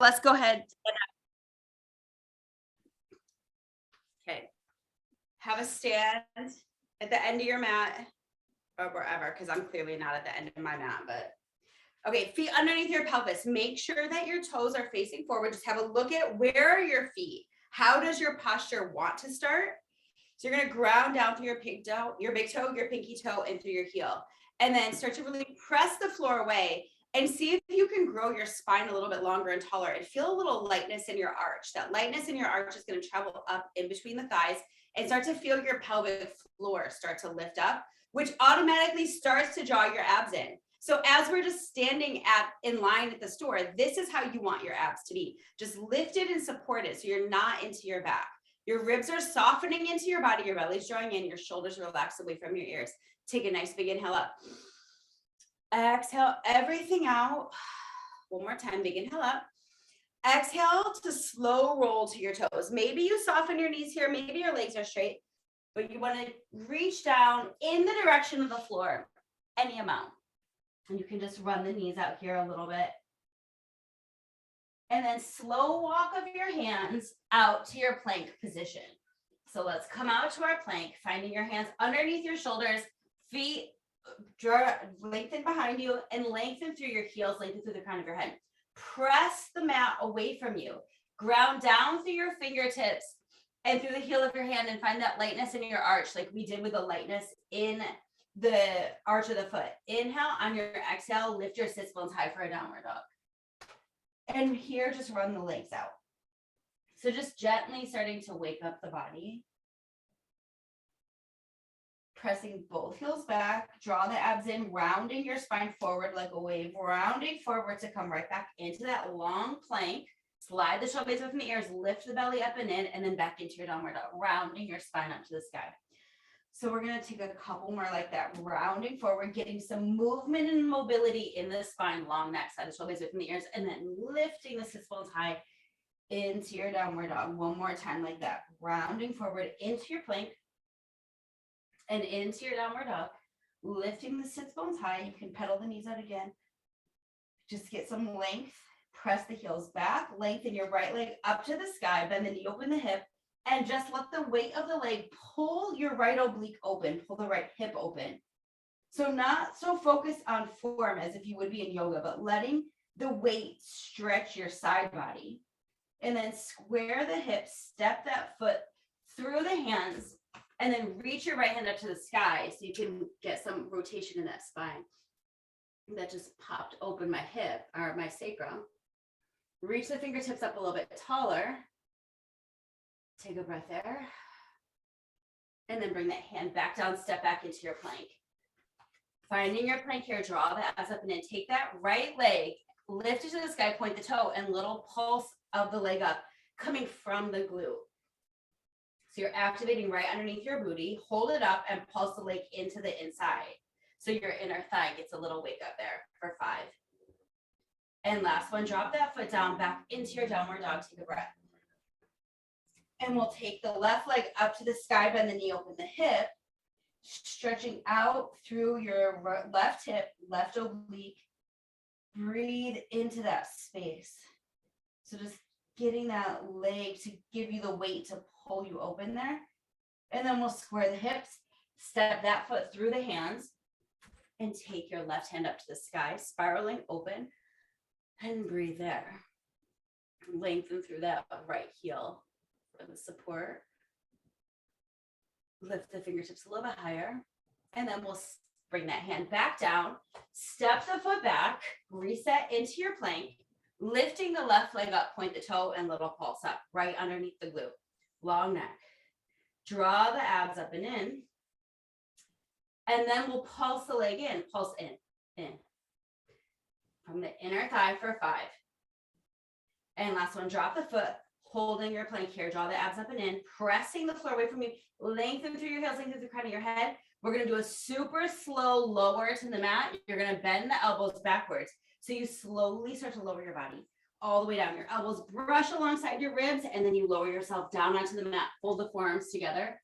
let's go ahead. Okay. Have a stand at the end of your mat or wherever, because I'm clearly not at the end of my mat, but okay, feet underneath your pelvis. Make sure that your toes are facing forward. Just have a look at where are your feet. How does your posture want to start? So you're going to ground down through your big toe, your pinky toe, and through your heel. And then start to really press the floor away and see if you can grow your spine a little bit longer and taller and feel a little lightness in your arch. That lightness in your arch is going to travel up in between the thighs and start to feel your pelvic floor start to lift up, which automatically starts to draw your abs in. So as we're just standing in line at the store, this is how you want your abs to be. Just lifted and supported so you're not into your back. Your ribs are softening into your body, your belly's drawing in, your shoulders relax away from your ears. Take a nice big inhale up. Exhale everything out. One more time, big inhale up. Exhale to slow roll to your toes. Maybe you soften your knees here, maybe your legs are straight, but you want to reach down in the direction of the floor, any amount. And you can just run the knees out here a little bit. And then slow walk of your hands out to your plank position. So let's come out to our plank, finding your hands underneath your shoulders, feet lengthen behind you and lengthen through your heels, lengthen through the crown of your head. Press the mat away from you. Ground down through your fingertips and through the heel of your hand and find that lightness in your arch like we did with the lightness in the arch of the foot. Inhale, on your exhale, lift your sits bones high for a downward dog. And here, just run the legs out. So just gently starting to wake up the body. Pressing both heels back, draw the abs in, rounding your spine forward like a wave, rounding forward to come right back into that long plank. Slide the shoulder blades up from the ears, lift the belly up and in, and then back into your downward dog, rounding your spine up to the sky. So we're going to take a couple more like that, rounding forward, getting some movement and mobility in the spine, long neck, side of the shoulder blades from the ears, and then lifting the sits bones high into your downward dog. One more time like that, rounding forward into your plank and into your downward dog, lifting the sits bones high. You can pedal the knees out again. Just get some length, press the heels back, lengthen your right leg up to the sky, bend the knee, open the hip, and just let the weight of the leg pull your right oblique open, pull the right hip open. So not so focused on form as if you would be in yoga, but letting the weight stretch your side body. And then square the hips, step that foot through the hands, and then reach your right hand up to the sky so you can get some rotation in that spine. That just popped open my hip or my sacrum. Reach the fingertips up a little bit taller. Take a breath there. And then bring that hand back down, step back into your plank. Finding your plank here, draw the abs up and in. Take that right leg, lift it to the sky, point the toe, and little pulse of the leg up coming from the glute. So you're activating right underneath your booty. Hold it up and pulse the leg into the inside. So your inner thigh gets a little wake up there for 5. And last one, drop that foot down back into your downward dog. Take a breath. And we'll take the left leg up to the sky, bend the knee, open the hip, stretching out through your left hip, left oblique. Breathe into that space. So just getting that leg to give you the weight to pull you open there. And then we'll square the hips, step that foot through the hands, and take your left hand up to the sky, spiraling open, and breathe there. Lengthen through that right heel for the support. Lift the fingertips a little bit higher, and then we'll bring that hand back down, step the foot back, reset into your plank, lifting the left leg up, point the toe, and little pulse up right underneath the glute. Long neck. Draw the abs up and in. And then we'll pulse the leg in, pulse in. From the inner thigh for 5. And last one, drop the foot, holding your plank here. Draw the abs up and in, pressing the floor away from you. Lengthen through your heels, lengthen through the crown of your head. We're going to do a super slow lower to the mat. You're going to bend the elbows backwards. So you slowly start to lower your body all the way down. Your elbows brush alongside your ribs, and then you lower yourself down onto the mat. Fold the forearms together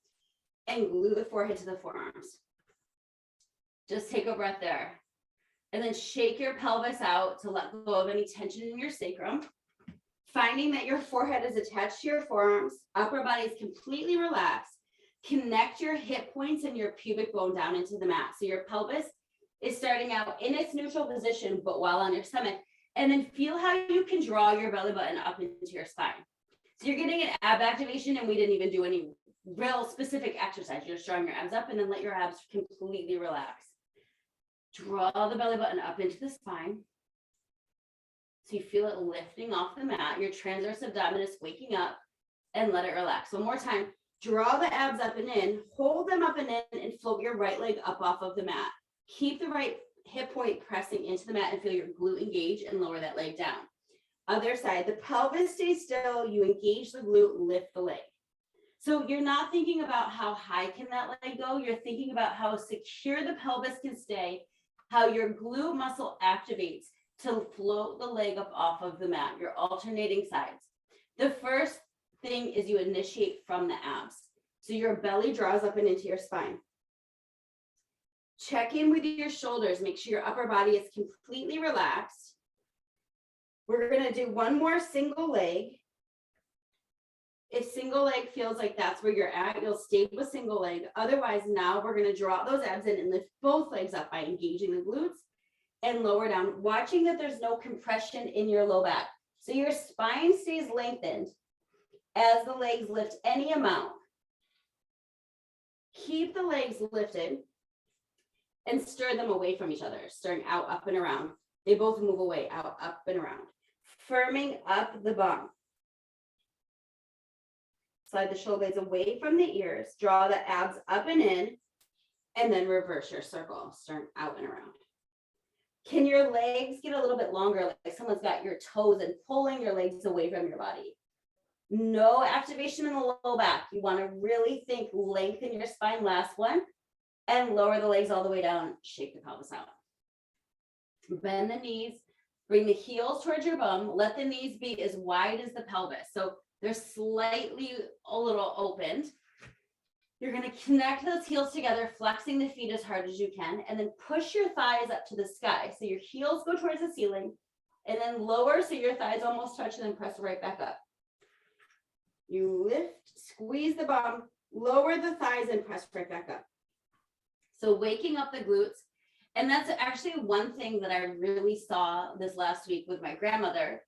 and glue the forehead to the forearms. Just take a breath there. And then shake your pelvis out to let go of any tension in your sacrum. Finding that your forehead is attached to your forearms, upper body is completely relaxed. Connect your hip points and your pubic bone down into the mat. So your pelvis is starting out in its neutral position, but while on your stomach. And then feel how you can draw your belly button up into your spine. So you're getting an ab activation, and we didn't even do any real specific exercise. You're just drawing your abs up, and then let your abs completely relax. Draw the belly button up into the spine. So you feel it lifting off the mat. Your transverse abdominis waking up, and let it relax. One more time. Draw the abs up and in, hold them up and in, and float your right leg up off of the mat. Keep the right hip point pressing into the mat and feel your glute engage, and lower that leg down. Other side, the pelvis stays still, you engage the glute, lift the leg. So you're not thinking about how high can that leg go, you're thinking about how secure the pelvis can stay, how your glute muscle activates to float the leg up off of the mat. You're alternating sides. The first thing is you initiate from the abs. So your belly draws up and into your spine. Check in with your shoulders, make sure your upper body is completely relaxed. We're gonna do one more single leg. If single leg feels like that's where you're at, you'll stay with single leg. Otherwise, now we're gonna draw those abs in and lift both legs up by engaging the glutes and lower down, watching that there's no compression in your low back. So your spine stays lengthened as the legs lift any amount. Keep the legs lifted and stir them away from each other, stirring out, up, and around. They both move away, out, up, and around. Firming up the bum. Slide the shoulder blades away from the ears. Draw the abs up and in, and then reverse your circle, stirring out and around. Can your legs get a little bit longer, like someone's got your toes and pulling your legs away from your body? No activation in the low back. You want to really think, lengthen your spine. Last one, and lower the legs all the way down. Shake the pelvis out. Bend the knees. Bring the heels towards your bum. Let the knees be as wide as the pelvis. So they're slightly a little opened. You're going to connect those heels together, flexing the feet as hard as you can, and then push your thighs up to the sky. So your heels go towards the ceiling, and then lower so your thighs almost touch, and then press right back up. You lift, squeeze the bum, lower the thighs, and press right back up. So waking up the glutes. And that's actually one thing that I really saw this last week with my grandmother,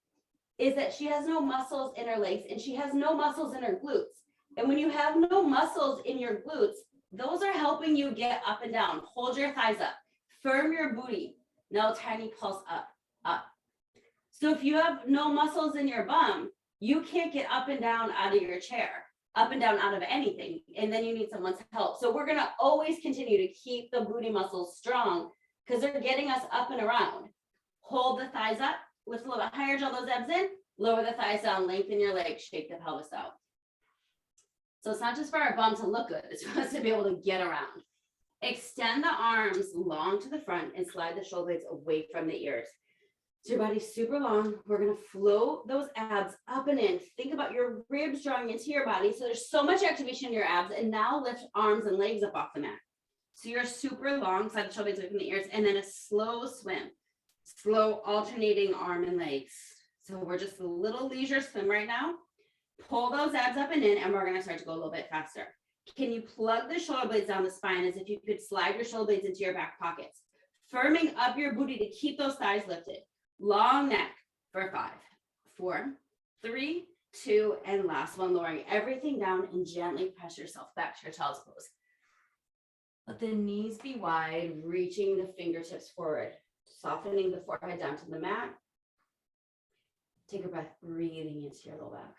is that she has no muscles in her legs and she has no muscles in her glutes. And when you have no muscles in your glutes, those are helping you get up and down. Hold your thighs up, firm your booty. Now tiny pulse up, up. So if you have no muscles in your bum, you can't get up and down out of your chair, up and down out of anything. And then you need someone's help. So we're gonna always continue to keep the booty muscles strong because they're getting us up and around. Hold the thighs up, lift a little bit higher, draw those abs in, lower the thighs down, lengthen your legs, shake the pelvis out. So it's not just for our bum to look good, it's for us to be able to get around. Extend the arms long to the front and slide the shoulder blades away from the ears. So your body's super long. We're gonna float those abs up and in. Think about your ribs drawing into your body. So there's so much activation in your abs, and now lift arms and legs up off the mat. So you're super long, slide the shoulder blades away from the ears, and then a slow swim. Slow alternating arm and legs. So we're just a little leisure swim right now. Pull those abs up and in, and we're gonna start to go a little bit faster. Can you plug the shoulder blades down the spine as if you could slide your shoulder blades into your back pockets? Firming up your booty to keep those thighs lifted. Long neck for 5, 4, 3, 2, and last one, lowering everything down and gently press yourself back to your child's pose. Let the knees be wide, reaching the fingertips forward, softening the forehead down to the mat. Take a breath, breathing into your low back.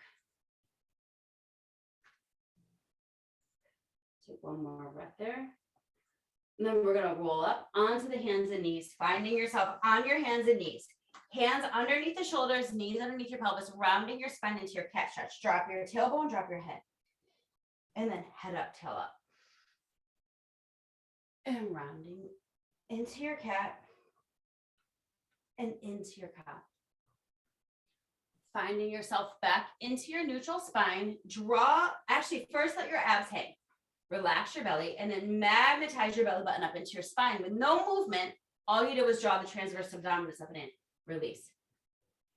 Take one more breath there. And then we're gonna roll up onto the hands and knees, finding yourself on your hands and knees. Hands underneath the shoulders, knees underneath your pelvis, rounding your spine into your cat stretch. Drop your tailbone, drop your head. And then head up, tail up. And rounding into your cat and into your cow. Finding yourself back into your neutral spine. Actually, first let your abs hang. Relax your belly and then magnetize your belly button up into your spine with no movement. All you did was draw the transverse abdominis up and in. Release.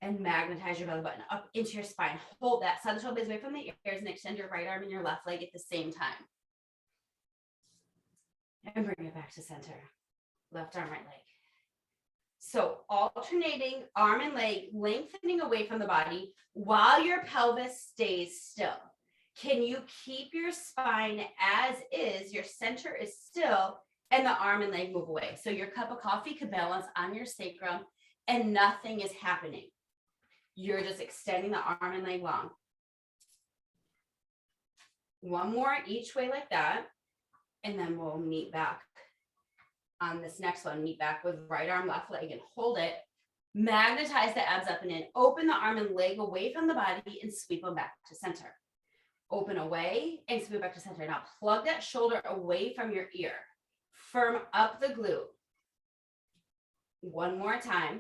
and magnetize your belly button up into your spine. Hold that. Side of the shoulder blades away from the ears and extend your right arm and your left leg at the same time. And bring it back to center. Left arm, right leg. So alternating arm and leg, lengthening away from the body while your pelvis stays still. Can you keep your spine as is? Your center is still, and the arm and leg move away. So your cup of coffee could balance on your sacrum and nothing is happening. You're just extending the arm and leg long. One more each way like that. And then we'll meet back on this next one. Meet back with right arm, left leg, and hold it. Magnetize the abs up and in. Open the arm and leg away from the body and sweep them back to center. Open away and sweep back to center. Now plug that shoulder away from your ear. Firm up the glute. One more time.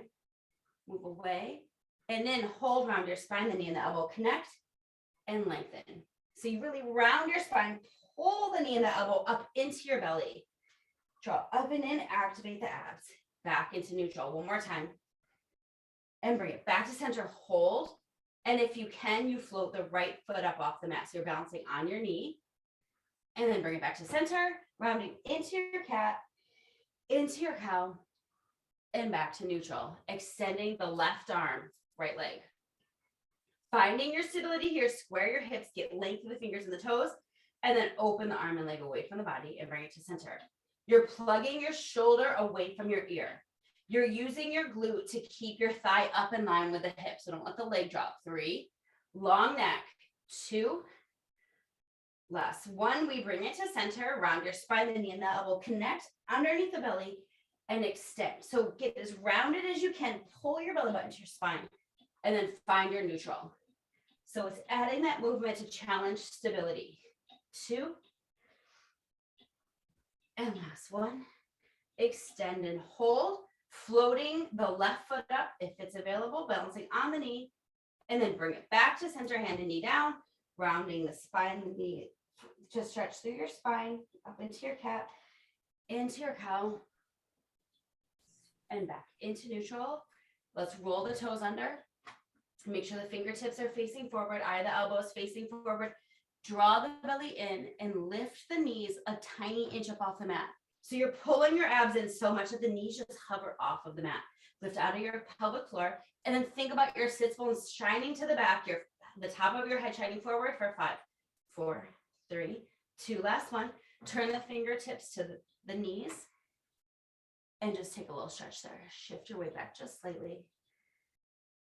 Move away. And then hold around your spine, the knee and the elbow. Connect and lengthen. So you really round your spine. Pull the knee and the elbow up into your belly. Draw up and in, activate the abs. Back into neutral. One more time. And bring it back to center. Hold. And if you can, you float the right foot up off the mat. So you're balancing on your knee. And then bring it back to center. Rounding into your cat, into your cow, and back to neutral. Extending the left arm, right leg. Finding your stability here. Square your hips. Get length of the fingers and the toes. And then open the arm and leg away from the body and bring it to center. You're plugging your shoulder away from your ear. You're using your glute to keep your thigh up in line with the hip. So don't let the leg drop. 3, long neck. 2, last 1. We bring it to center. Round your spine, the knee and the elbow. Connect underneath the belly and extend. So get as rounded as you can. Pull your belly button to your spine and then find your neutral. So it's adding that movement to challenge stability. 2, and last 1. Extend and hold, floating the left foot up if it's available, balancing on the knee, and then bring it back to center, hand and knee down, rounding the spine, the knee, just stretch through your spine, up into your cat, into your cow, and back into neutral. Let's roll the toes under. Make sure the fingertips are facing forward, eye of the elbows facing forward. Draw the belly in and lift the knees a tiny inch up off the mat. So you're pulling your abs in so much that the knees just hover off of the mat. Lift out of your pelvic floor and then think about your sits bones shining to the back, the top of your head shining forward for 5, 4, 3, 2, last 1. Turn the fingertips to the knees and just take a little stretch there. Shift your weight back just slightly.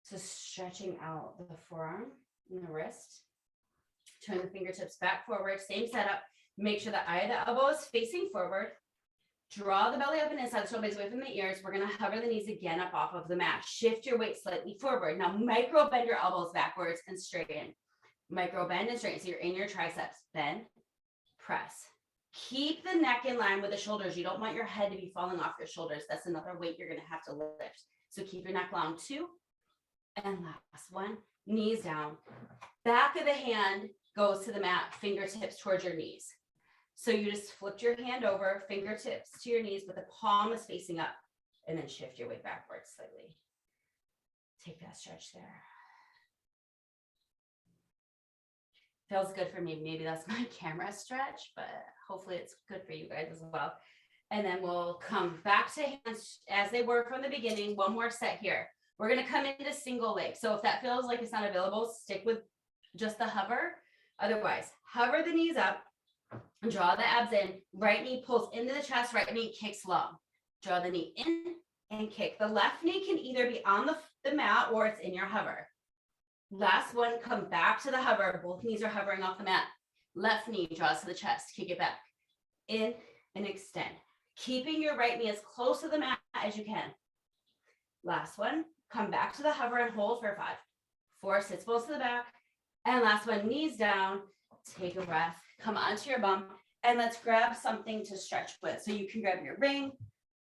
So stretching out the forearm and the wrist. Turn the fingertips back forward, same setup. Make sure the eye of the elbow is facing forward. Draw the belly up and inside, shoulder blades away from the ears. We're going to hover the knees again up off of the mat. Shift your weight slightly forward. Now micro bend your elbows backwards and straighten. Micro bend and straighten. So you're in your triceps. Bend, press. Keep the neck in line with the shoulders. You don't want your head to be falling off your shoulders. That's another weight you're going to have to lift. So keep your neck long. 2, and last 1. Knees down. Back of the hand goes to the mat, fingertips towards your knees. So you just flipped your hand over, fingertips to your knees, but the palm is facing up, and then shift your weight backwards slightly. Take that stretch there. Feels good for me. Maybe that's my camera stretch, but hopefully it's good for you guys as well. And then we'll come back to hands as they were from the beginning. One more set here. We're going to come into single leg. So if that feels like it's not available, stick with just the hover. Otherwise, hover the knees up, draw the abs in, right knee pulls into the chest, right knee kicks long. Draw the knee in and kick. The left knee can either be on the mat or it's in your hover. Last 1, come back to the hover. Both knees are hovering off the mat. Left knee draws to the chest, kick it back. In and extend. Keeping your right knee as close to the mat as you can. Last 1, come back to the hover and hold for 5, 4, sits bones to the back. And last 1, knees down, take a breath, come onto your bum, and let's grab something to stretch with. So you can grab your ring,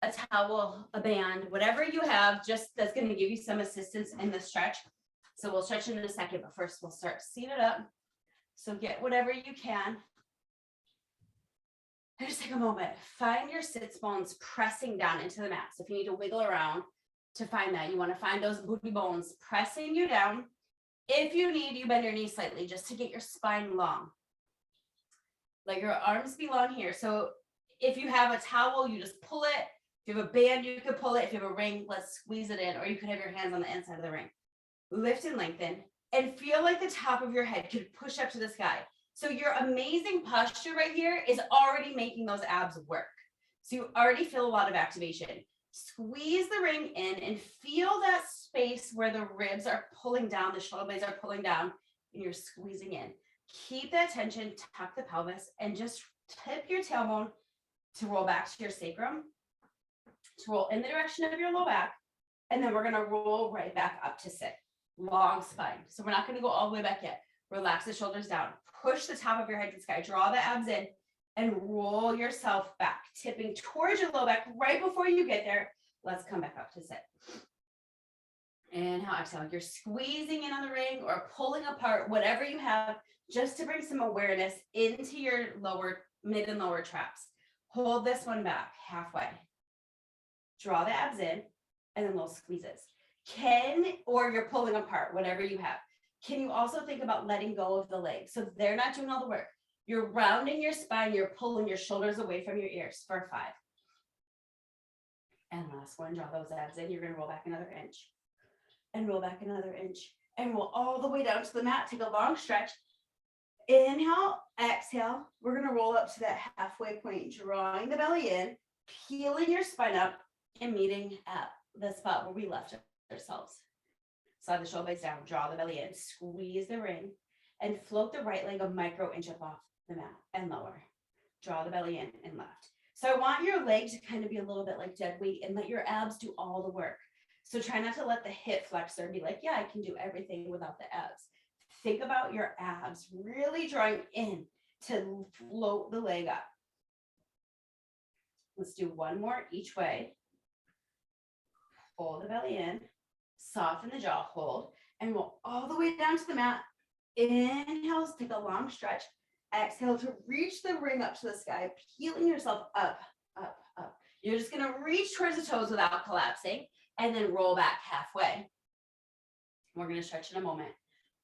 a towel, a band, whatever you have, just that's going to give you some assistance in the stretch. So we'll stretch in a second, but first we'll start seated up. So get whatever you can. And just take a moment. Find your sits bones pressing down into the mat. So if you need to wiggle around, to find that. You want to find those booty bones pressing you down. If you need, you bend your knees slightly just to get your spine long. Let your arms be long here. So if you have a towel, you just pull it. If you have a band, you could pull it. If you have a ring, let's squeeze it in, or you could have your hands on the inside of the ring. Lift and lengthen, and feel like the top of your head could push up to the sky. So your amazing posture right here is already making those abs work. So you already feel a lot of activation. Squeeze the ring in and feel that space where the ribs are pulling down, the shoulder blades are pulling down, and you're squeezing in. Keep that tension, tuck the pelvis, and just tip your tailbone to roll back to your sacrum, to roll in the direction of your low back, and then we're gonna roll right back up to sit. Long spine. So we're not gonna go all the way back yet. Relax the shoulders down. Push the top of your head to the sky. Draw the abs in and roll yourself back, tipping towards your low back right before you get there. Let's come back up to sit. Inhale, exhale. You're squeezing in on the ring or pulling apart, whatever you have, just to bring some awareness into your mid and lower traps. Hold this one back halfway. Draw the abs in and then little squeezes. Or you're pulling apart, whatever you have. Can you also think about letting go of the legs? So they're not doing all the work. You're rounding your spine, you're pulling your shoulders away from your ears for 5. And last one, draw those abs in. You're gonna roll back another inch and roll back another inch and roll all the way down to the mat. Take a long stretch. Inhale, exhale. We're gonna roll up to that halfway point, drawing the belly in, peeling your spine up and meeting at the spot where we left ourselves. Slide the shoulder blades down, draw the belly in, squeeze the ring, and float the right leg a micro inch up off the mat and lower. Draw the belly in and left. So I want your leg to kind of be a little bit like dead weight and let your abs do all the work. So try not to let the hip flexor be like, yeah, I can do everything without the abs. Think about your abs really drawing in to float the leg up. Let's do one more each way. Hold the belly in, soften the jaw, hold, and roll all the way down to the mat. Inhale, take a long stretch. Exhale to reach the ring up to the sky, peeling yourself up, up, up. You're just gonna reach towards the toes without collapsing, and then roll back halfway. We're gonna stretch in a moment.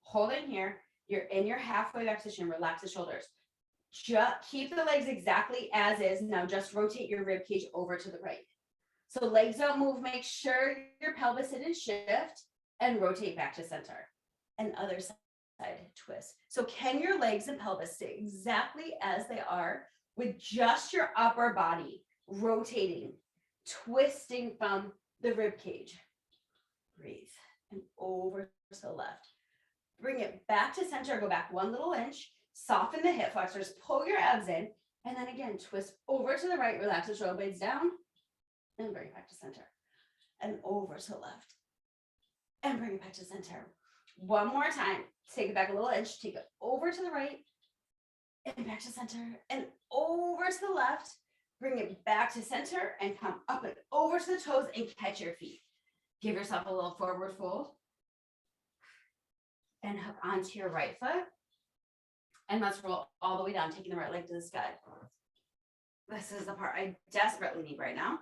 Hold in here. You're in your halfway back position. Relax the shoulders. Just keep the legs exactly as is. Now just rotate your rib cage over to the right. So legs don't move. Make sure your pelvis didn't shift and rotate back to center. And other side twist. So can your legs and pelvis stay exactly as they are with just your upper body rotating, twisting from the rib cage? Breathe and over to the left. Bring it back to center. Go back one little inch. Soften the hip flexors. Pull your abs in. And then again, twist over to the right. Relax the shoulder blades down. And bring it back to center. And over to the left. And bring it back to center. One more time. Take it back a little inch. Take it over to the right. And back to center. And over to the left. Bring it back to center. And come up and over to the toes and catch your feet. Give yourself a little forward fold. And hook onto your right foot. And let's roll all the way down, taking the right leg to the sky. This is the part I desperately need right now.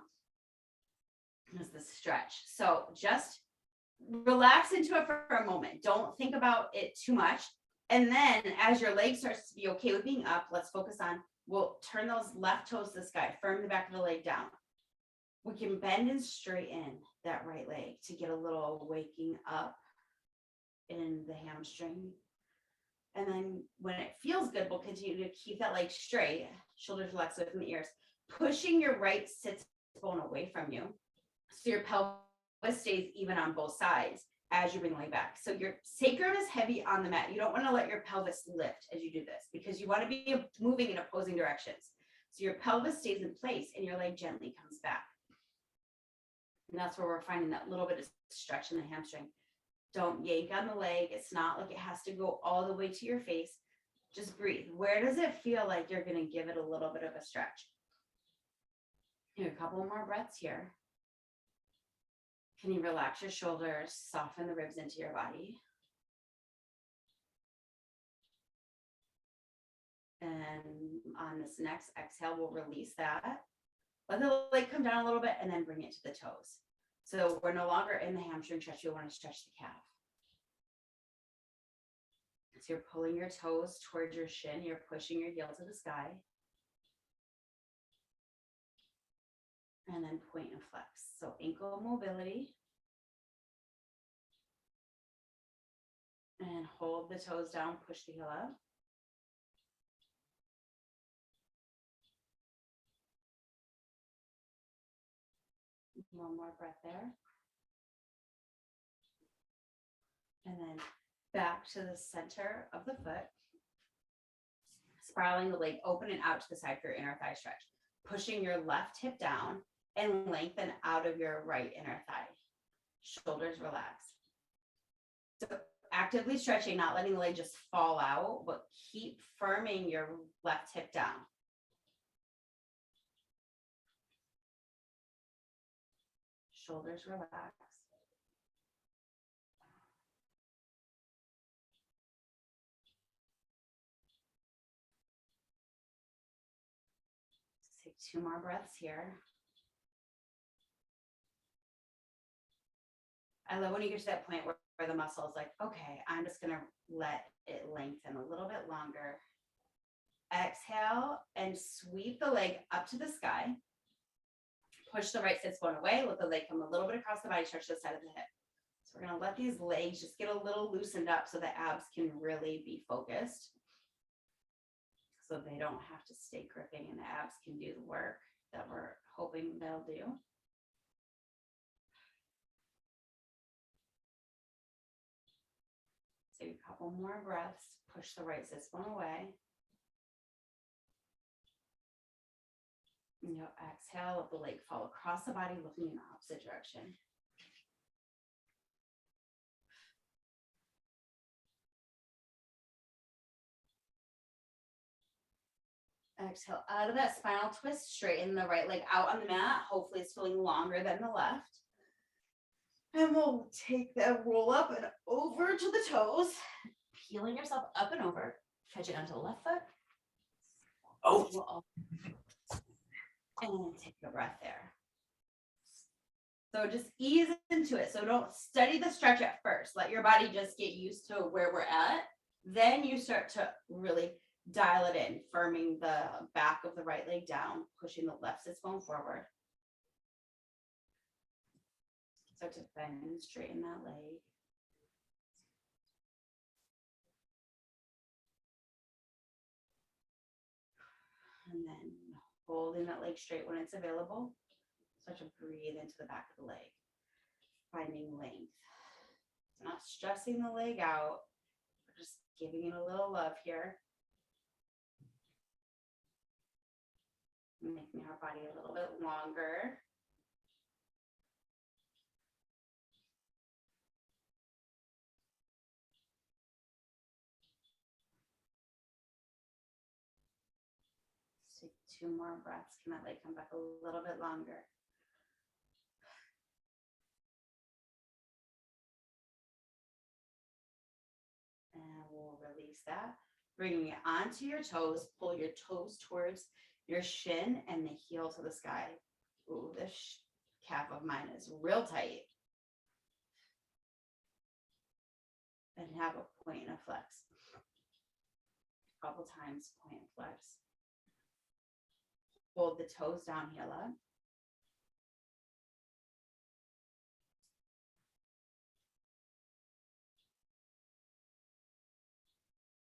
Is the stretch. So just relax into it for a moment. Don't think about it too much. And then as your leg starts to be okay with being up, let's focus on, we'll turn those left toes to the sky, firm the back of the leg down. We can bend and straighten that right leg to get a little waking up in the hamstring. And then when it feels good, we'll continue to keep that leg straight, shoulders relaxed away from the ears, pushing your right sits bone away from you. So your pelvis stays even on both sides as you bring the leg back. So your sacrum is heavy on the mat. You don't want to let your pelvis lift as you do this because you want to be moving in opposing directions. So your pelvis stays in place and your leg gently comes back. And that's where we're finding that little bit of stretch in the hamstring. Don't yank on the leg. It's not like it has to go all the way to your face. Just breathe. Where does it feel like you're going to give it a little bit of a stretch? Here, a couple more breaths here. Can you relax your shoulders, soften the ribs into your body? And on this next exhale, we'll release that. Let the leg come down a little bit and then bring it to the toes. So we're no longer in the hamstring stretch. You want to stretch the calf. So you're pulling your toes towards your shin. You're pushing your heel to the sky. And then point and flex. So ankle mobility. And hold the toes down, push the heel up. One more breath there. And then back to the center of the foot. Spiraling the leg open and out to the side for your inner thigh stretch. Pushing your left hip down and lengthen out of your right inner thigh. Shoulders relax. So actively stretching, not letting the leg just fall out, but keep firming your left hip down. Shoulders relax. Take 2 more breaths here. I love when you get to that point where the muscle is like, okay, I'm just going to let it lengthen a little bit longer. Exhale and sweep the leg up to the sky. Push the right sits bone away. Let the leg come a little bit across the body, stretch the side of the hip. So we're going to let these legs just get a little loosened up so the abs can really be focused. So they don't have to stay gripping and the abs can do the work that we're hoping they'll do. Take a couple more breaths. Push the right sits bone away. And you'll exhale, let the leg fall across the body, looking in the opposite direction. Exhale out of that spinal twist, straighten the right leg out on the mat. Hopefully it's feeling longer than the left. And we'll take that roll up and over to the toes, peeling yourself up and over, catch it onto the left foot. Oh. And take a breath there. So just ease into it. So don't study the stretch at first. Let your body just get used to where we're at. Then you start to really dial it in, firming the back of the right leg down, pushing the left sits bone forward. Start to bend and straighten that leg. And then holding that leg straight when it's available. Start to breathe into the back of the leg, finding length. Not stressing the leg out, but just giving it a little love here. Making our body a little bit longer. Take 2 more breaths. Can that leg come back a little bit longer? And we'll release that. Bringing it onto your toes. Pull your toes towards your shin and the heel to the sky. Ooh, this calf of mine is real tight. And have a point and a flex. A couple times, point and flex. Hold the toes down, heel up.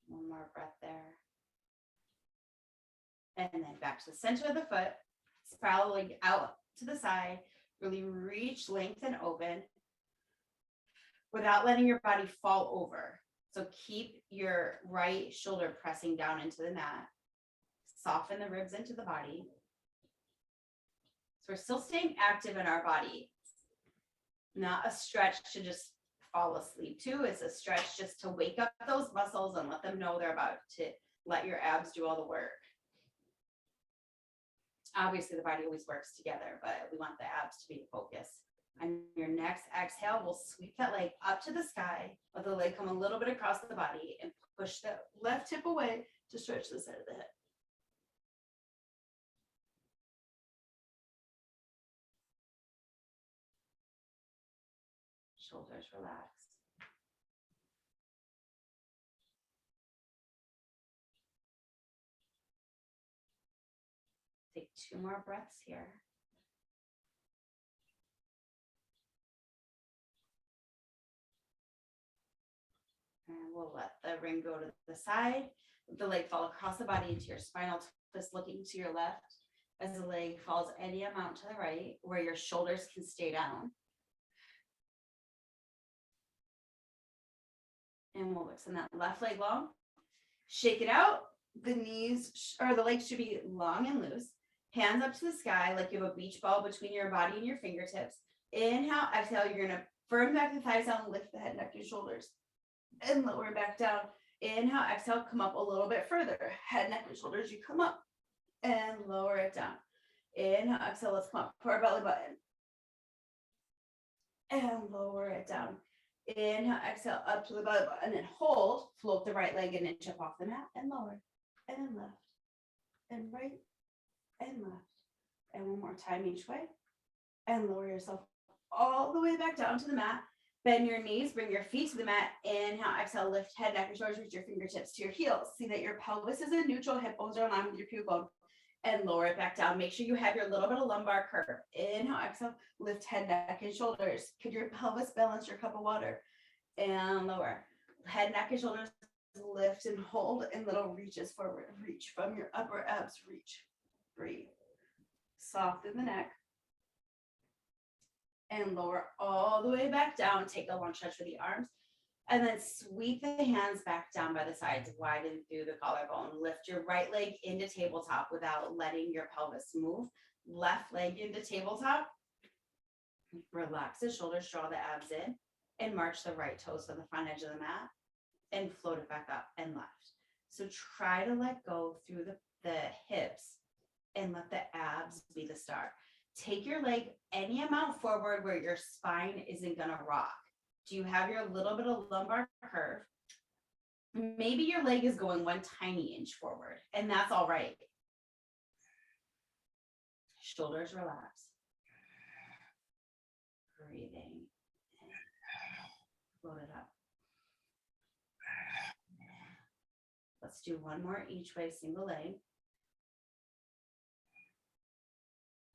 One more breath there. And then back to the center of the foot. Spiral the leg out to the side. Really reach, lengthen, open without letting your body fall over. So keep your right shoulder pressing down into the mat. Soften the ribs into the body. So we're still staying active in our body. Not a stretch to just fall asleep to. It's a stretch just to wake up those muscles and let them know they're about to let your abs do all the work. Obviously, the body always works together, but we want the abs to be the focus. And your next exhale, we'll sweep that leg up to the sky. Let the leg come a little bit across the body and push the left hip away to stretch the side of the hip. Take 2 more breaths here. And we'll let the ring go to the side. The leg fall across the body into your spinal twist, looking to your left as the leg falls any amount to the right, where your shoulders can stay down. And we'll extend that left leg long. Shake it out. The knees or the legs should be long and loose. Hands up to the sky like you have a beach ball between your body and your fingertips. Inhale, exhale. You're going to firm back the thighs down, lift the head, neck, and shoulders. And lower back down. Inhale, exhale, come up a little bit further. Head, neck, and shoulders, you come up and lower it down. Inhale, exhale, let's come up for our belly button. And lower it down. Inhale, exhale, up to the belly button, and then hold. Float the right leg an inch up off the mat and lower. And then left. And right. And left. And one more time each way. And lower yourself all the way back down to the mat. Bend your knees, bring your feet to the mat. Inhale, exhale, lift head, neck, and shoulders, reach your fingertips to your heels. See that your pelvis is in neutral, hip bones are aligned with your pubic bone. And lower it back down. Make sure you have your little bit of lumbar curve. Inhale, exhale, lift head, neck, and shoulders. Could your pelvis balance your cup of water? And lower. Head, neck, and shoulders, lift and hold, and little reaches forward. Reach from your upper abs, reach. Breathe. Soften the neck. And lower all the way back down. Take a long stretch for the arms. And then sweep the hands back down by the sides, widen through the collarbone. Lift your right leg into tabletop without letting your pelvis move. Left leg into tabletop. Relax the shoulders, draw the abs in, and march the right toes to the front edge of the mat and float it back up and left. So try to let go through the hips and let the abs be the star. Take your leg any amount forward where your spine isn't going to rock. Do you have your little bit of lumbar curve? Maybe your leg is going one tiny inch forward, and that's all right. Shoulders relax. Breathing. Float it up. Let's do one more each way, single leg.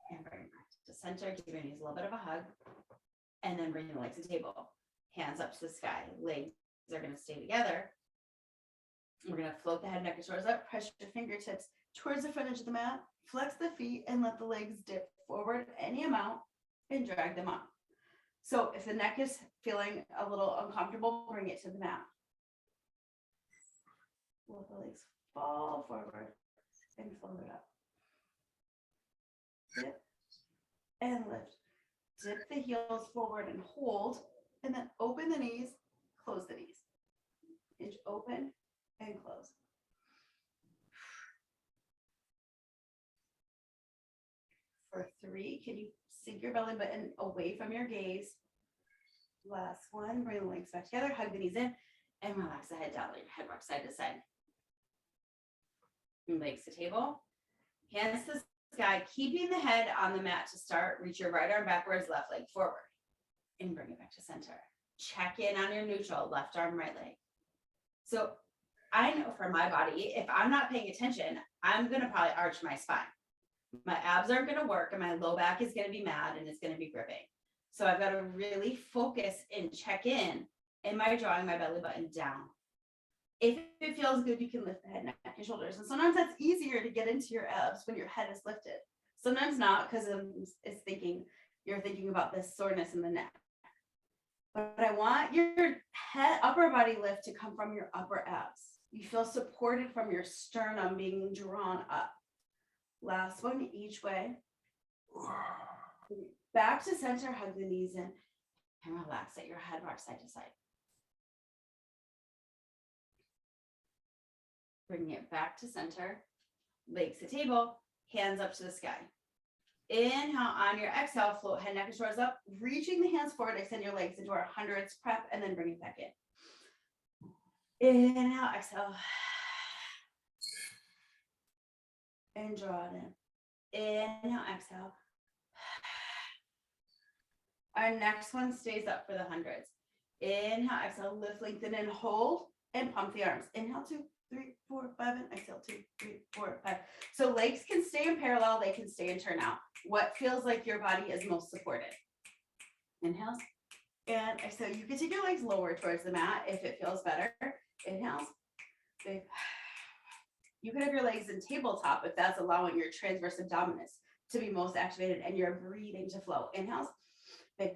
And bring it back to center. Give your knees a little bit of a hug. And then bring the legs to the table. Hands up to the sky. Legs are going to stay together. We're going to float the head, neck, and shoulders up. Press your fingertips towards the front edge of the mat. Flex the feet and let the legs dip forward any amount and drag them up. So if the neck is feeling a little uncomfortable, bring it to the mat. Let the legs fall forward and float it up. Dip and lift. Dip the heels forward and hold, and then open the knees, close the knees. Inch open and close. For 3, can you sink your belly button away from your gaze? Last one, bring the legs back together, hug the knees in, and relax the head down, let your head rock side to side. Legs to table, hands to the sky, keeping the head on the mat to start. Reach your right arm backwards, left leg forward, and bring it back to center. Check in on your neutral, left arm, right leg. So I know for my body, if I'm not paying attention, I'm going to probably arch my spine. My abs aren't going to work, and my low back is going to be mad, and it's going to be gripping. So I've got to really focus and check in. Am I drawing my belly button down? If it feels good, you can lift the head, neck, and shoulders. And sometimes that's easier to get into your abs when your head is lifted. Sometimes not, because you're thinking about this soreness in the neck. But I want your head, upper body lift to come from your upper abs. You feel supported from your sternum being drawn up. Last one, each way. Back to center, hug the knees in, and relax. Let your head rock side to side. Bring it back to center, legs to table, hands up to the sky. Inhale, on your exhale, float head, neck, and shoulders up, reaching the hands forward, extend your legs into our hundreds prep, and then bring it back in. Inhale, exhale. And draw it in. Inhale, exhale. Our next one stays up for the hundreds. Inhale, exhale, lift, lengthen, and hold. and pump the arms. Inhale, 2, 3, 4, 5, and exhale, 2, 3, 4, 5. So legs can stay in parallel, they can stay and turn out. What feels like your body is most supported? Inhale, and exhale. You can take your legs lower towards the mat if it feels better. Inhale, big. You can have your legs in tabletop if that's allowing your transverse abdominis to be most activated and you're breathing to flow. Inhales, big.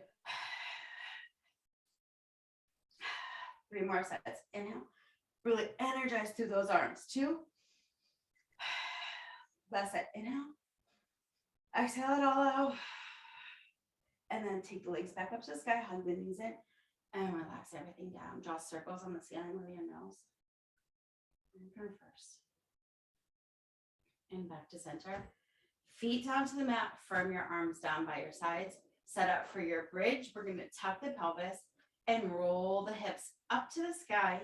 3 more sets. Inhale. Really energize through those arms. 2. Last set. Inhale. Exhale it all out. And then take the legs back up to the sky. Hug the knees in. And relax everything down. Draw circles on the ceiling with your nose. And turn first. And back to center. Feet down to the mat. Firm your arms down by your sides. Set up for your bridge. We're going to tuck the pelvis and roll the hips up to the sky,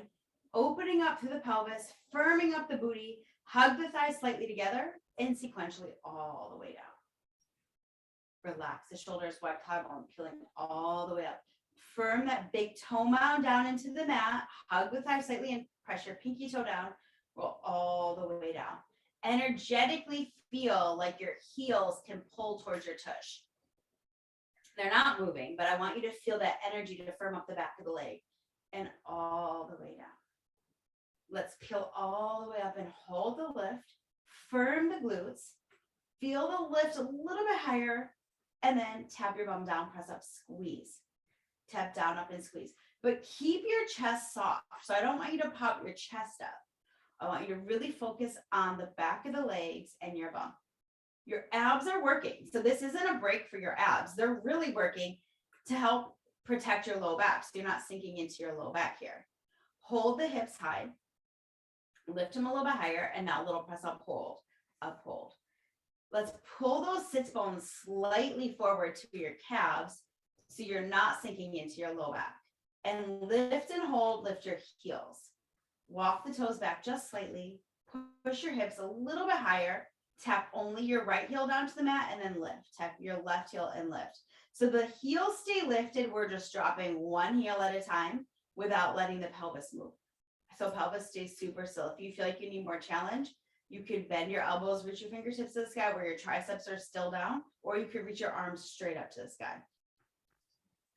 opening up through the pelvis, firming up the booty, hug the thighs slightly together, and sequentially all the way down. Relax the shoulders, wide collarbone, peeling all the way up. Firm that big toe mound down into the mat, hug the thighs slightly and press your pinky toe down, roll all the way down. Energetically feel like your heels can pull towards your tush. They're not moving, but I want you to feel that energy to firm up the back of the leg and all the way down. Let's peel all the way up and hold the lift, firm the glutes, feel the lift a little bit higher, and then tap your bum down, press up, squeeze. Tap down, up, and squeeze. But keep your chest soft. So I don't want you to pop your chest up. I want you to really focus on the back of the legs and your bum. Your abs are working. So this isn't a break for your abs. They're really working to help protect your low back. So you're not sinking into your low back here. Hold the hips high. Lift them a little bit higher. And now a little press up, hold, up, hold. Let's pull those sits bones slightly forward to your calves so you're not sinking into your low back. And lift and hold, lift your heels. Walk the toes back just slightly. Push your hips a little bit higher. Tap only your right heel down to the mat and then lift. Tap your left heel and lift. So the heels stay lifted. We're just dropping one heel at a time without letting the pelvis move. So pelvis stays super still. If you feel like you need more challenge, you could bend your elbows, reach your fingertips to the sky where your triceps are still down, or you could reach your arms straight up to the sky.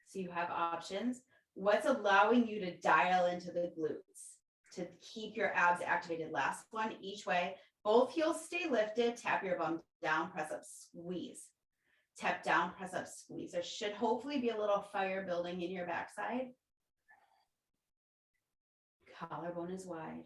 So you have options. What's allowing you to dial into the glutes to keep your abs activated? Last one, each way. Both heels stay lifted. Tap your bum down, press up, squeeze. Tap down, press up, squeeze. There should hopefully be a little fire building in your backside. Collarbone is wide.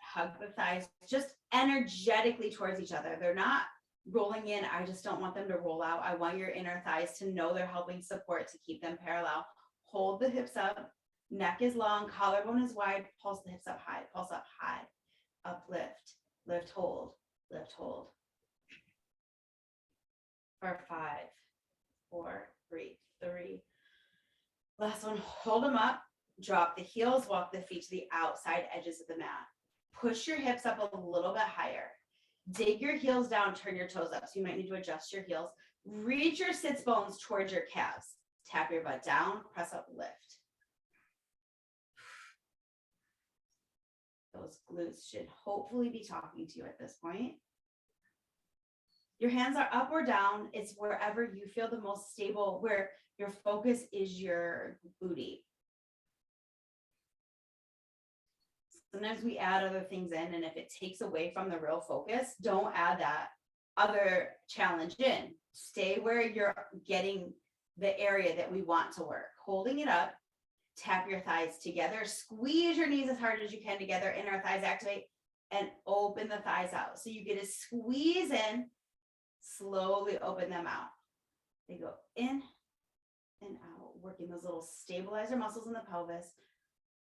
Hug the thighs just energetically towards each other. They're not rolling in. I just don't want them to roll out. I want your inner thighs to know they're helping support to keep them parallel. Hold the hips up. Neck is long, collarbone is wide, pulse the hips up high, pulse up high, uplift, lift, hold, for 5, 4, breathe, 3. Last one, hold them up, drop the heels, walk the feet to the outside edges of the mat. Push your hips up a little bit higher. Dig your heels down, turn your toes up. So you might need to adjust your heels. Reach your sits bones towards your calves. Tap your butt down, press up, lift. Those glutes should hopefully be talking to you at this point. Your hands are up or down. It's wherever you feel the most stable, where your focus is your booty. Sometimes we add other things in, and if it takes away from the real focus, don't add that other challenge in. Stay where you're getting the area that we want to work. Holding it up. Tap your thighs together, squeeze your knees as hard as you can together, inner thighs activate, and open the thighs out. So you get to squeeze in, slowly open them out. They go in and out, working those little stabilizer muscles in the pelvis.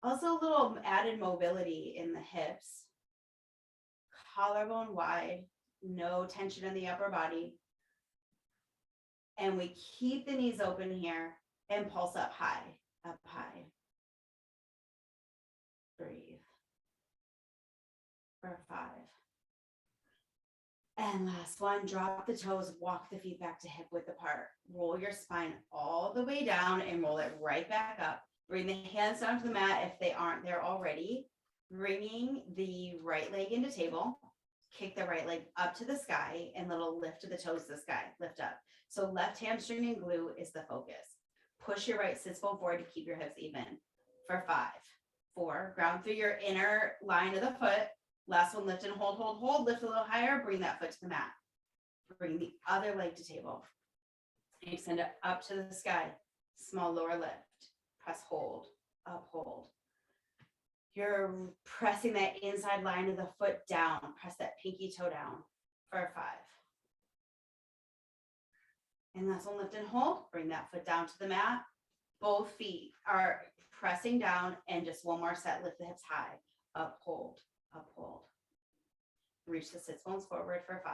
Also a little added mobility in the hips. Collarbone wide, no tension in the upper body. And we keep the knees open here and pulse up high. Up high. Breathe. For 5. And last one, drop the toes, walk the feet back to hip width apart. Roll your spine all the way down and roll it right back up. Bring the hands down to the mat if they aren't there already. Bringing the right leg into table. Kick the right leg up to the sky and little lift of the toes to the sky. Lift up. So left hamstring and glute is the focus. Push your right sit bone forward to keep your hips even. For 5, 4. Ground through your inner line of the foot. Last one, lift and hold, hold, hold. Lift a little higher. Bring that foot to the mat. Bring the other leg to table. Extend it up to the sky. Small lower lift. Press, hold, up, hold. You're pressing that inside line of the foot down. Press that pinky toe down for 5. And last one, lift and hold. Bring that foot down to the mat. Both feet are pressing down, and just one more set. Lift the hips high. Up, hold, up, hold. Reach the sits bones forward for 5.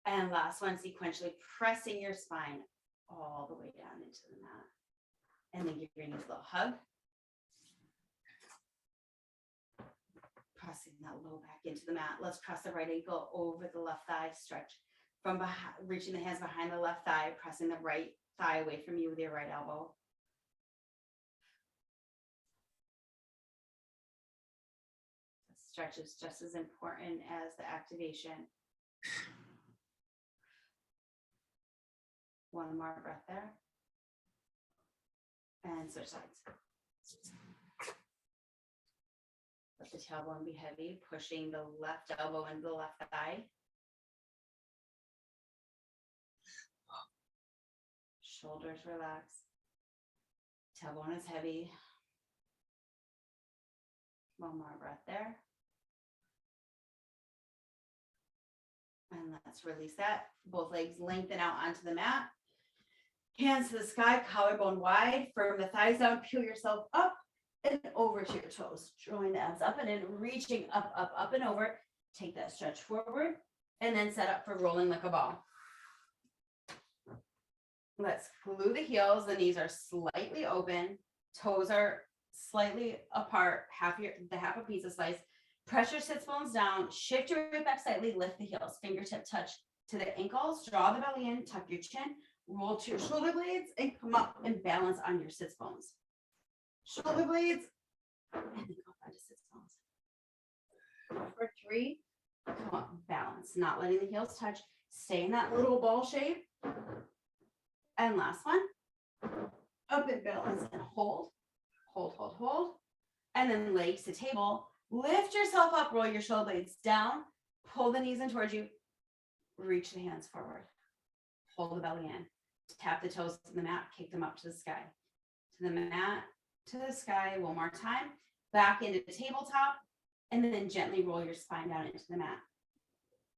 And last one, sequentially pressing your spine all the way down into the mat. And then give your knees a little hug. Pressing that low back into the mat. Let's press the right ankle over the left thigh. Stretch from behind, reaching the hands behind the left thigh, pressing the right thigh away from you with your right elbow. The stretch is just as important as the activation. One more breath there. And switch sides. Let the tailbone be heavy, pushing the left elbow into the left thigh. Shoulders relax. Tailbone is heavy. One more breath there. And let's release that. Both legs lengthen out onto the mat. Hands to the sky, collarbone wide. Firm the thighs down, peel yourself up and over to your toes. Drawing the abs up and in, reaching up, up, up and over. Take that stretch forward and then set up for rolling like a ball. Let's glue the heels. The knees are slightly open. Toes are slightly apart, half a pizza slice. Press your sits bones down. Shift your weight back slightly. Lift the heels. Fingertip touch to the ankles. Draw the belly in. Tuck your chin. Roll to your shoulder blades and come up and balance on your sits bones. Shoulder blades and then go back to sits bones. For 3, come up, balance. Not letting the heels touch. Stay in that little ball shape. And last one, up and balance and hold, hold, hold, hold. And then legs to table. Lift yourself up, roll your shoulder blades down, pull the knees in towards you, reach the hands forward, hold the belly in, tap the toes to the mat, kick them up to the sky, to the mat, to the sky. One more time, back into tabletop, and then gently roll your spine down into the mat.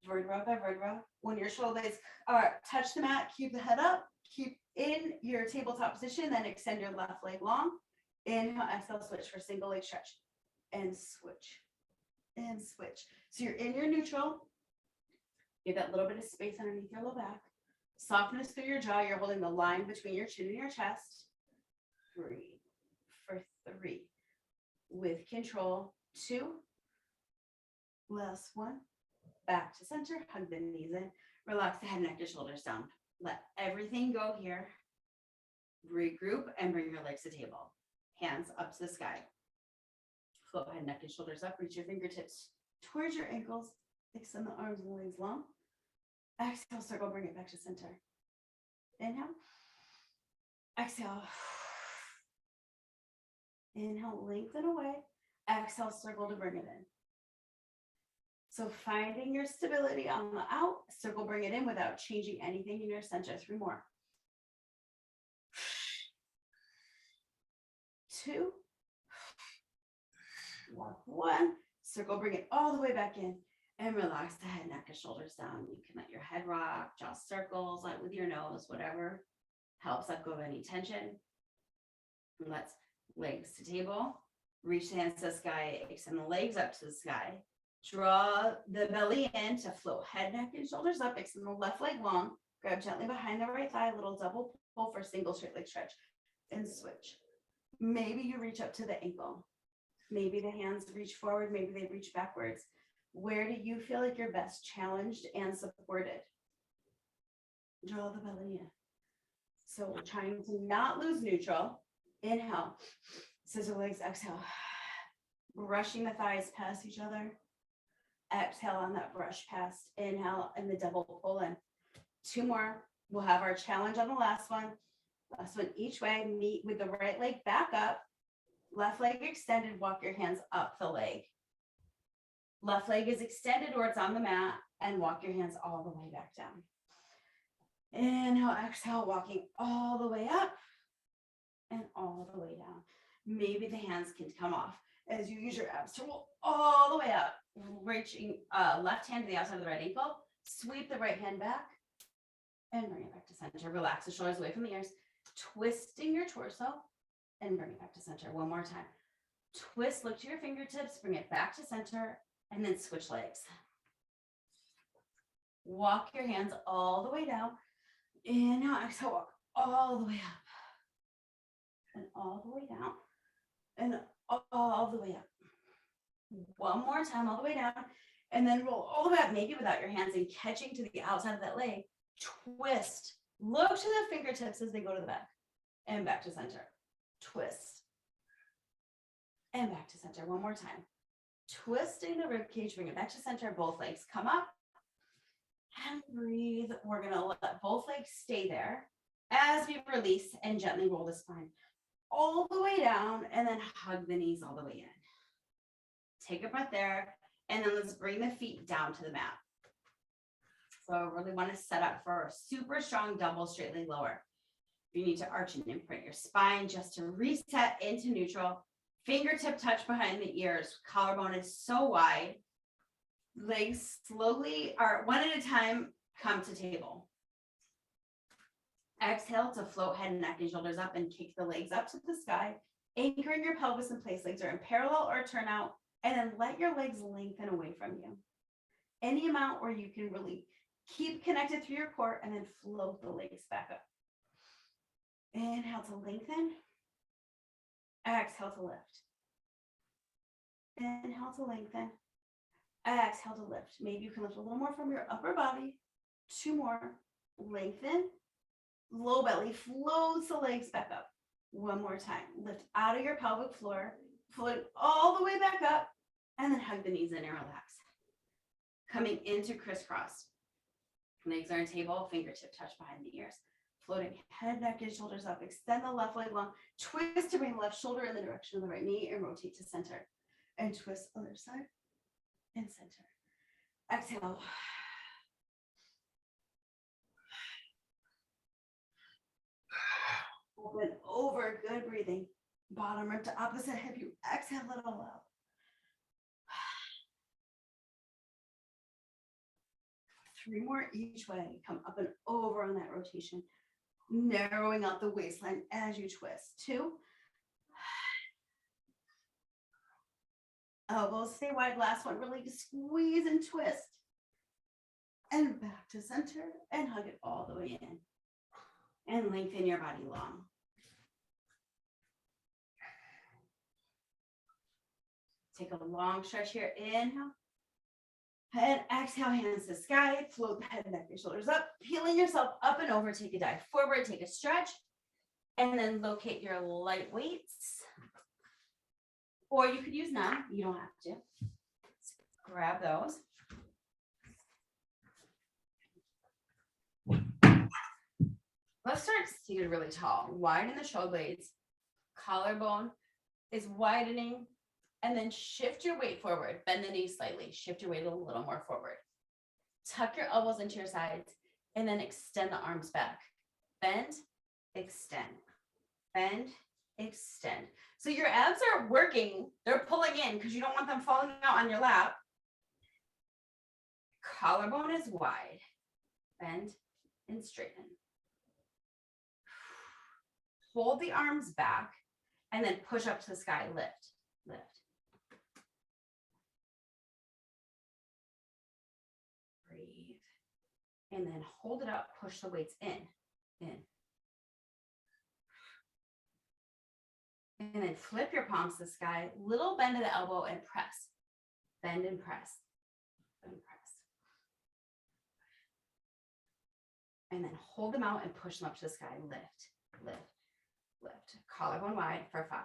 Vertebra by vertebra. When your shoulder blades touch the mat, keep the head up, keep in your tabletop position, then extend your left leg long. Inhale, exhale, switch for single leg stretch. And switch, and switch. So you're in your neutral. Give that little bit of space underneath your low back. Softness through your jaw. You're holding the line between your chin and your chest. Breathe for 3. With control, 2. Last 1. Back to center. Hug the knees in. Relax the head, neck, and shoulders down. Let everything go here. Regroup and bring your legs to table. Hands up to the sky. Float head, neck, and shoulders up. Reach your fingertips towards your ankles. Extend the arms and legs long. Exhale, circle, bring it back to center. Inhale. Exhale. Inhale, lengthen away. Exhale, circle to bring it in. So finding your stability on the out, circle, bring it in without changing anything in your center. 3 more. 2. 1. Circle, bring it all the way back in and relax the head, neck, and shoulders down. You can let your head rock, jaw circles, like with your nose, whatever helps let go of any tension. Let's legs to table. Reach the hands to the sky, extend the legs up to the sky. Draw the belly in to float head, neck, and shoulders up. Extend the left leg long. Grab gently behind the right thigh, little double pull for single straight leg stretch. And switch. Maybe you reach up to the ankle. Maybe the hands reach forward, maybe they reach backwards. Where do you feel like you're best challenged and supported? Draw the belly in. So we're trying to not lose neutral. Inhale, scissor legs, exhale. Brushing the thighs past each other. Exhale on that brush past. Inhale and the double pull in. 2 more. We'll have our challenge on the last one. Last one each way. Meet with the right leg back up. Left leg extended. Walk your hands up the leg. Left leg is extended or it's on the mat, and walk your hands all the way back down. Inhale, exhale, walking all the way up and all the way down. Maybe the hands can come off as you use your abs to roll all the way up, reaching left hand to the outside of the right ankle, sweep the right hand back and bring it back to center. Relax the shoulders away from the ears, twisting your torso and bring it back to center. One more time. Twist, look to your fingertips, bring it back to center, and then switch legs. Walk your hands all the way down. Inhale, exhale, walk all the way up and all the way down and all the way up. One more time, all the way down, and then roll all the way up, maybe without your hands, and catching to the outside of that leg. Twist. Look to the fingertips as they go to the back and back to center. Twist and back to center. One more time. Twisting the rib cage, bring it back to center. Both legs come up and breathe. We're going to let both legs stay there as we release and gently roll the spine all the way down, and then hug the knees all the way in. Take a breath there, and then let's bring the feet down to the mat. So I really want to set up for a super strong double straight leg lower. You need to arch and imprint your spine just to reset into neutral. Fingertip touch behind the ears. Collarbone is so wide. Legs slowly, or one at a time, come to table. Exhale to float head, neck, and shoulders up and kick the legs up to the sky. Anchoring your pelvis in place. Legs are in parallel or turn out. And then let your legs lengthen away from you. Any amount where you can really keep connected through your core, and then float the legs back up. Inhale to lengthen. Exhale to lift. Inhale to lengthen. Exhale to lift. Maybe you can lift a little more from your upper body. 2 more. Lengthen. Low belly floats the legs back up. 1 more time. Lift out of your pelvic floor. Float all the way back up. And then hug the knees in and relax. Coming into crisscross. Legs are on table. Fingertip touch behind the ears. Floating head, neck, and shoulders up. Extend the left leg long. Twist to bring the left shoulder in the direction of the right knee and rotate to center. And twist other side and center. Exhale. Open over. Good breathing. Bottom rib to opposite hip. You exhale, let it all out. 3 more each way. Come up and over on that rotation. Narrowing out the waistline as you twist. 2. Elbows stay wide. Last one. Really squeeze and twist. And back to center. And hug it all the way in. And lengthen your body long. Take a long stretch here. Inhale. And exhale, hands to sky. Float the head, neck, and shoulders up. Peeling yourself up and over. Take a dive forward. Take a stretch. And then locate your light weights. Or you could use none. You don't have to. Grab those. Let's start seated really tall. Widen the shoulder blades. Collarbone is widening. And then shift your weight forward. Bend the knees slightly. Shift your weight a little more forward. Tuck your elbows into your sides. And then extend the arms back. Bend, extend. Bend, extend. So your abs are working. They're pulling in because you don't want them falling out on your lap. Collarbone is wide. Bend and straighten. Hold the arms back. And then push up to the sky. Lift, lift. Breathe. And then hold it up, push the weights in. And then flip your palms to the sky, little bend to the elbow and press. Bend and press. And press. And then hold them out and push them up to the sky. Lift, lift, lift. Collarbone wide for 5.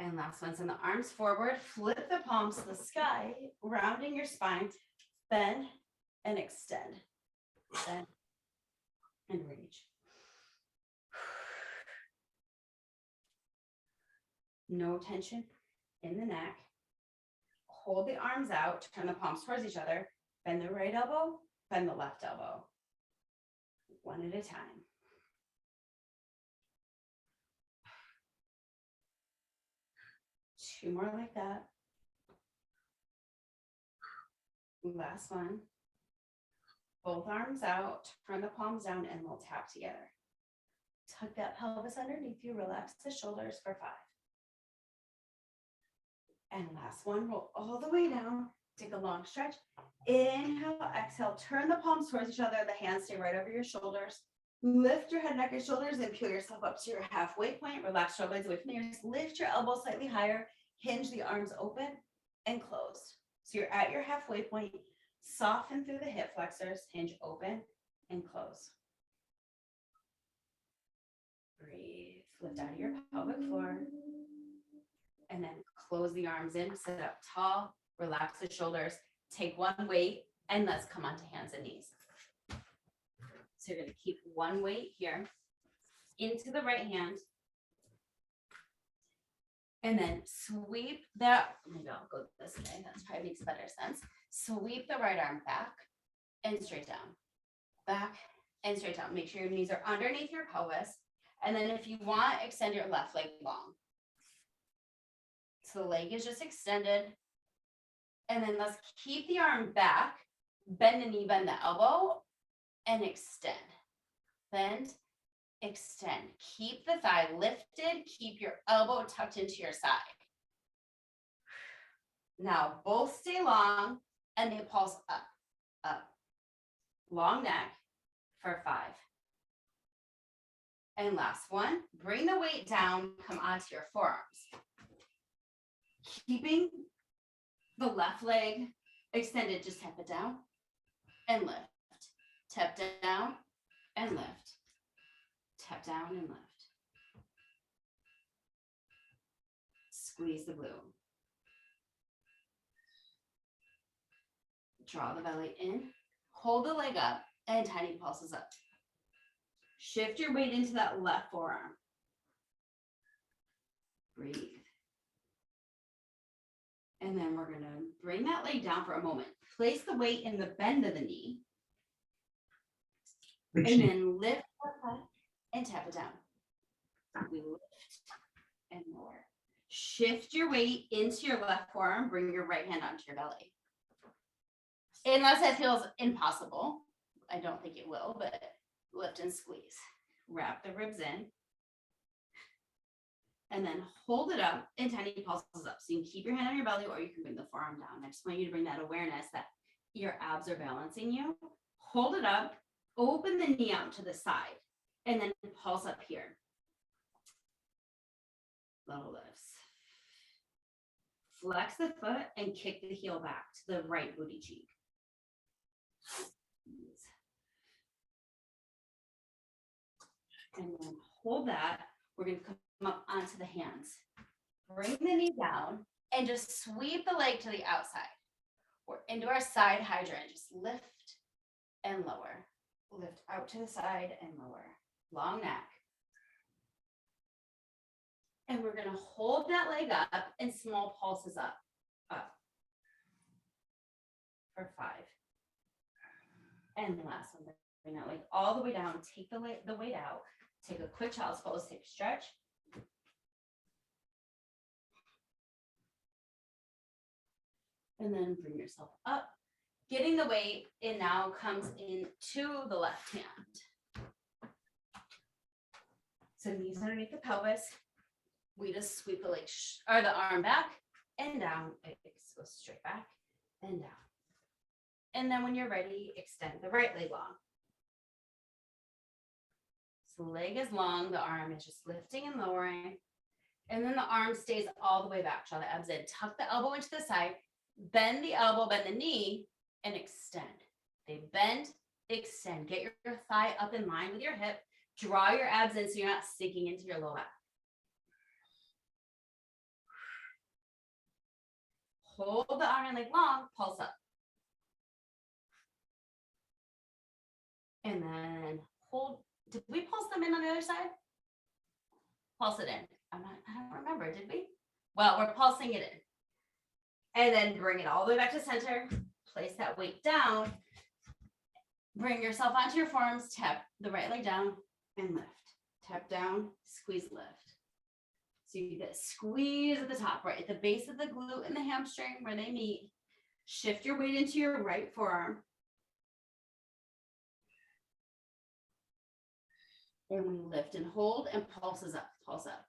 And last one, send the arms forward, flip the palms to the sky, rounding your spine, bend and extend. Bend and reach. No tension in the neck. Hold the arms out, turn the palms towards each other, bend the right elbow, bend the left elbow. One at a time. Two more like that. Last one. Both arms out, turn the palms down, and we'll tap together. Tuck that pelvis underneath you, relax the shoulders for 5. And last one, roll all the way down, take a long stretch. Inhale, exhale, turn the palms towards each other, the hands stay right over your shoulders. Lift your head, neck, and shoulders, and peel yourself up to your halfway point. Relax your blades away from the ears. Lift your elbows slightly higher. Hinge the arms open and close. So you're at your halfway point. Soften through the hip flexors. Hinge open and close. Breathe. Lift out of your pelvic floor. And then close the arms in. Sit up tall. Relax the shoulders. Take one weight. And let's come onto hands and knees. So you're going to keep one weight here into the right hand. And then sweep that, maybe I'll go this way, that probably makes better sense. Sweep the right arm back and straight down. Back and straight down. Make sure your knees are underneath your pelvis. And then if you want, extend your left leg long. So the leg is just extended. And then let's keep the arm back, bend the knee, bend the elbow, and extend. Bend, extend. Keep the thigh lifted. Keep your elbow tucked into your side. Now both stay long and they pulse up, up. Long neck for 5. And last one, bring the weight down, come onto your forearms. Keeping the left leg extended, just tap it down and lift. Tap down and lift. Tap down and lift. Squeeze the glute. Draw the belly in. Hold the leg up and tiny pulses up. Shift your weight into that left forearm. Breathe. And then we're going to bring that leg down for a moment. Place the weight in the bend of the knee. And then lift up and tap it down. We lift and lower. Shift your weight into your left forearm. Bring your right hand onto your belly. Unless that feels impossible. I don't think it will, but lift and squeeze. Wrap the ribs in. And then hold it up and tiny pulses up. So you can keep your hand on your belly or you can bring the forearm down. I just want you to bring that awareness that your abs are balancing you. Hold it up. Open the knee out to the side and then pulse up here. Little lifts. Flex the foot and kick the heel back to the right booty cheek. And then hold that. We're going to come up onto the hands. Bring the knee down and just sweep the leg to the outside. We're into our side hydrant. Just lift and lower. Lift out to the side and lower. Long neck. And we're going to hold that leg up and small pulses up. Up. For 5. And the last one. Bring that leg all the way down. Take the weight out. Take a quick child's pose. Take a stretch. And then bring yourself up. Getting the weight, it now comes into the left hand. So knees underneath the pelvis. We just sweep the leg or the arm back and down. It goes straight back and down. And then when you're ready, extend the right leg long. So the leg is long, the arm is just lifting and lowering. And then the arm stays all the way back. Draw the abs in. Tuck the elbow into the side. Bend the elbow, bend the knee, and extend. They bend extend, get your thigh up in line with your hip, draw your abs in so you're not sinking into your low back. Hold the arm and leg long, pulse up. And then hold. Did we pulse them in on the other side? Pulse it in. I don't remember, did we? Well, we're pulsing it in. And then bring it all the way back to center. Place that weight down. Bring yourself onto your forearms. Tap the right leg down and lift. Tap down, squeeze, lift. So you get a squeeze at the top, right at the base of the glute and the hamstring where they meet. Shift your weight into your right forearm. And we lift and hold and pulses up, pulse up.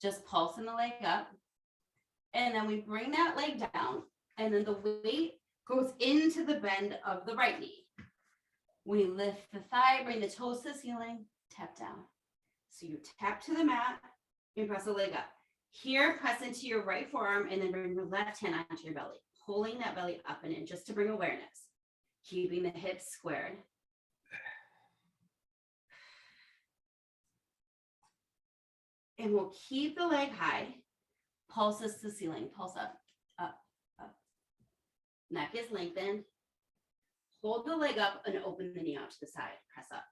Just pulsing the leg up. And then we bring that leg down and then the weight goes into the bend of the right knee. We lift the thigh, bring the toes to the ceiling, tap down. So you tap to the mat and press the leg up. Here, press into your right forearm and then bring your left hand onto your belly, pulling that belly up and in just to bring awareness. Keeping the hips squared. And we'll keep the leg high. Pulses to the ceiling. Pulse up, up, up. Neck is lengthened. Hold the leg up and open the knee out to the side. Press up.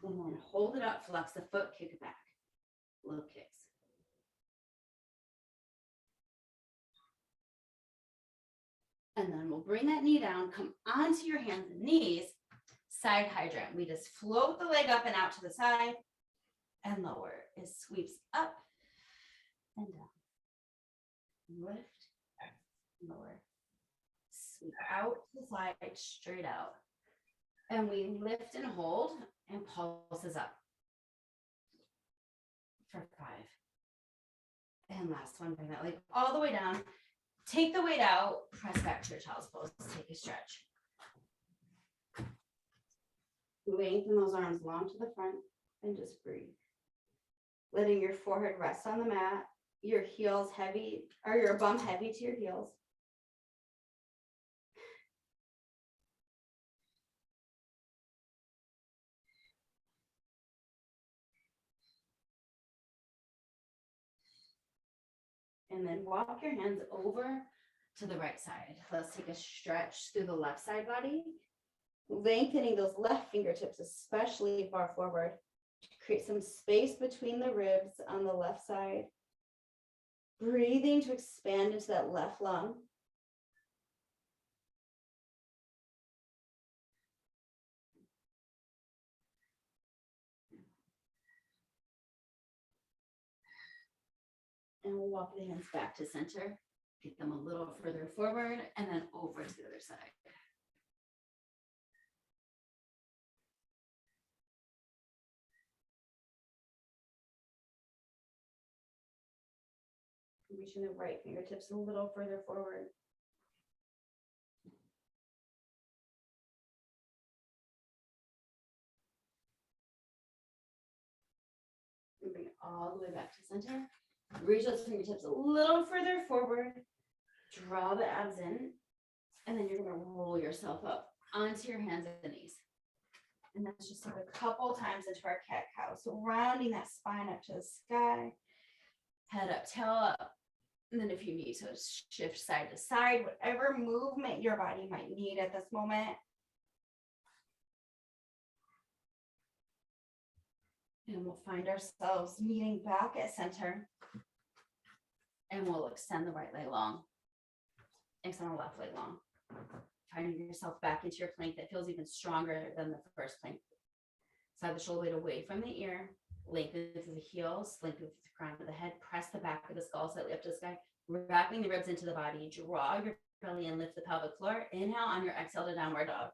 And then hold it up, flex the foot, kick it back. Low kicks. And then we'll bring that knee down, come onto your hands and knees, side hydrant. We just float the leg up and out to the side and lower. It sweeps up and down. Lift, lower. Sweep out to the side, straight out. And we lift and hold and pulses up for 5. And last one, bring that leg all the way down. Take the weight out, press back to your child's pose, take a stretch. Lengthen those arms long to the front and just breathe. Letting your forehead rest on the mat, your heels heavy, or your bum heavy to your heels. And then walk your hands over to the right side. Let's take a stretch through the left side body. Lengthening those left fingertips, especially far forward. Create some space between the ribs on the left side. Breathing to expand into that left lung. And we'll walk the hands back to center. Get them a little further forward and then over to the other side. Reaching the right fingertips a little further forward. And bring it all the way back to center. Reach those fingertips a little further forward. Draw the abs in. And then you're going to roll yourself up onto your hands and knees. And that's just like a couple times into our cat-cow. So rounding that spine up to the sky. Head up, tail up. And then if you need to shift side to side, whatever movement your body might need at this moment. And we'll find ourselves meeting back at center. And we'll extend the right leg long. Extend the left leg long. Finding yourself back into your plank that feels even stronger than the first plank. Slide the shoulder blade away from the ear. Lengthen through the heels, lengthen through the crown of the head, press the back of the skull slightly up to the sky, wrapping the ribs into the body, draw your belly and lift the pelvic floor. Inhale on your exhale to downward dog.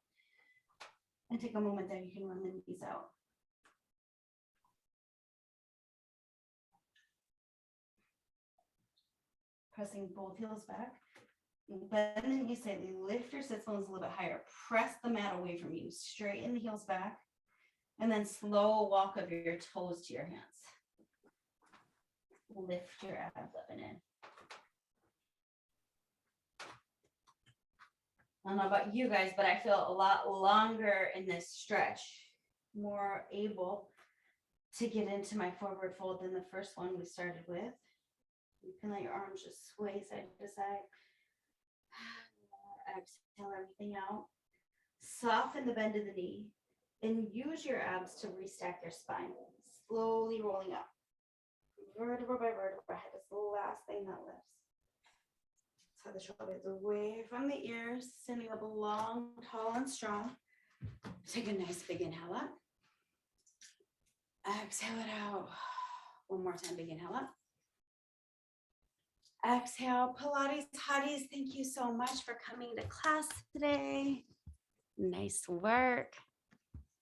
And take a moment there, you can run the knees out. Pressing both heels back. Bend the knees slightly, lift your sit bones a little bit higher, press the mat away from you, straighten the heels back. And then slow walk of your toes to your hands. Lift your abs up and in. I don't know about you guys, but I feel a lot longer in this stretch, more able to get into my forward fold than the first one we started with. You can let your arms just sway side to side. Exhale everything out. Soften the bend of the knee and use your abs to restack your spine. Slowly rolling up. Vertebra by vertebra. Head is the last thing that lifts. So the shoulders away from the ears, standing up long, tall, and strong. Take a nice big inhale up. Exhale it out. One more time, big inhale up. Exhale, Pilates Hotties, thank you so much for coming to class today. Nice work.